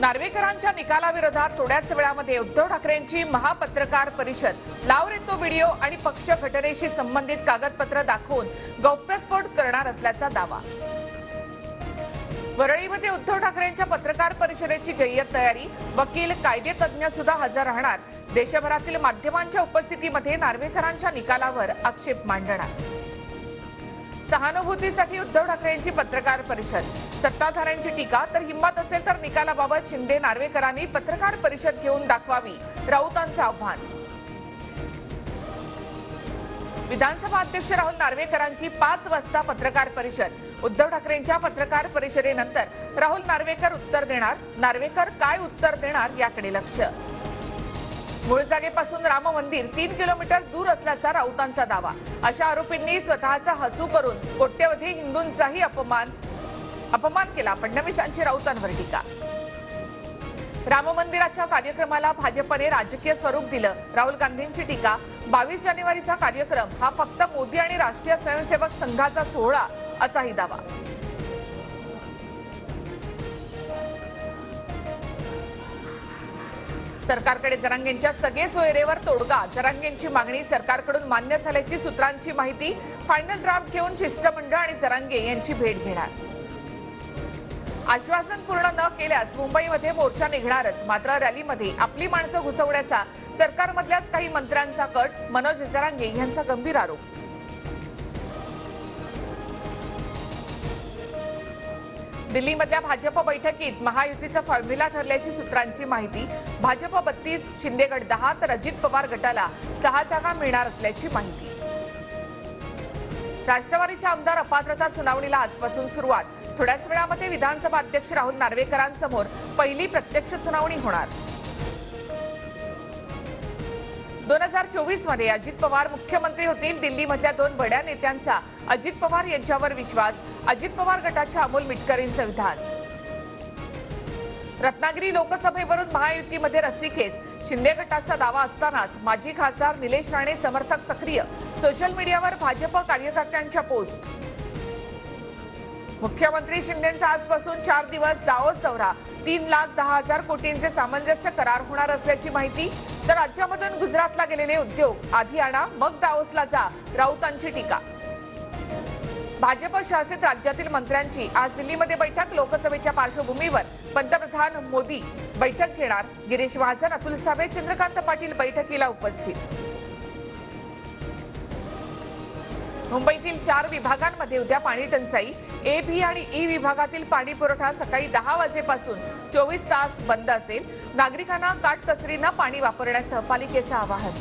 नार्वेकरांच्या निकालाविरोधात थोड्याच वेळामध्ये उद्धव ठाकरेंची महापत्रकार परिषद, लाव रे तो व्हिडिओ आणि पक्ष घटनेशी संबंधित कागदपत्र दाखवून गौप्यस्फोट करणार असल्याचा दावा। वरळीमध्ये उद्धव ठाकरेंच्या पत्रकार परिषदेची जय्यत तयारी, वकील, कायदेतज्ञ सुद्धा हजर राहणार। देशभरातील माध्यमांच्या उपस्थितीमध्ये नार्वेकरांच्या निकालावर आक्षेप मांडणार। सहानुभूतीसाठी उद्धव ठाकरेंची पत्रकार परिषद, सत्ताधाऱ्यांची टीका तर हिंमत असेल तर निकालाबाबत शिंदे नार्वेकरांनी पत्रकार परिषद घेऊन दाखवावी, राऊतांचं आव्हान। विधानसभा अध्यक्ष राहुल नार्वेकरांची 5 वाजता पत्रकार परिषद, उद्धव ठाकरेंच्या पत्रकार परिषदेनंतर राहुल नार्वेकर उत्तर देणार। नार्वेकर काय उत्तर देणार याकडे लक्ष। मूळ जागेपासून राम मंदिर 3 किलोमीटर दूर असल्याचा राऊतांचा दावा। अशा आरोपींनी स्वतःचा हसू करून कोट्यवधी हिंदूंचाही अपमान केला। फडणवीसांची राऊतांवर टीका। राम मंदिराच्या कार्यक्रमाला भाजपने राजकीय स्वरूप दिलं, राहुल गांधींची टीका। 22 जानेवारीचा कार्यक्रम हा फक्त मोदी आणि राष्ट्रीय स्वयंसेवक संघाचा सोहळा असाही दावा। सरकारकडे जरांगेंच्या सगळे सोयरेवर तोडगा, जरांगेंची मागणी सरकारकडून मान्य झाल्याची सूत्रांची माहिती। फायनल ड्राफ्ट घेऊन शिष्टमंडळ आणि जरांगे यांची भेट घेणार। आश्वासन पूर्ण न केल्यास मुंबईमध्ये मोर्चा निघणारच, मात्र रॅलीमध्ये आपली माणसं घुसवण्याचा सरकारमधल्याच काही मंत्र्यांचा कट, मनोज जरांगे यांचा गंभीर आरोप। दिल्लीमधल्या भाजप बैठकीत महायुतीचा फॉर्म्युला ठरल्याची सूत्रांची माहिती। भाजप 32, शिंदे गट 10 तर अजित पवार गटाला 6 जागा मिळणार असल्याची माहिती। राष्ट्रवादीच्या आमदार अपात्रता सुनावणीला आजपासून सुरुवात। थोड्याच वेळामध्ये विधानसभा अध्यक्ष राहुल नार्वेकरांसमोर पहिली प्रत्यक्ष सुनावणी होणार। 2024 मध्ये अजित पवार मुख्यमंत्री होतील। दिल्लीमधल्या 2 बड्या नेत्यांचा अजित पवार यांच्यावर विश्वास, अजित पवार गटाच्या अमोल मिटकरींचं विधान। रत्नागिरी लोकसभेवरून महायुतीमध्ये रस्सीखेच, शिंदे गटाचा दावा असतानाच माजी खासदार निलेश राणे समर्थक सक्रिय, सोशल मीडियावर भाजप कार्यकर्त्यांच्या पोस्ट। मुख्यमंत्री शिंदेंचा आजपासून 4 दिवस दाओस दौरा, 3,10,000 कोटींचे सामंजस्य करार होणार असल्याची माहिती। तर राज्यामधून गुजरातला गेलेले उद्योग आधी आणा मग दाओसला जा, राऊतांची टीका। भाजप शासित राज्यातील मंत्र्यांची आज दिल्लीमध्ये बैठक, लोकसभेच्या पार्श्वभूमीवर पंतप्रधान मोदी बैठक घेणार। गिरीश महाजन, अतुल सावे, चंद्रकांत पाटील बैठकीला उपस्थित। मुंबईतील 4 विभागांमध्ये उद्या पाणी टंचाई, ए, बी आणि ई विभागातील पाणी पुरवठा सकाळी 10 वाजेपासून 24 तास बंद असेल। नागरिकांना काटकसरीने पाणी वापरण्याचं पालिकेचं आवाहन।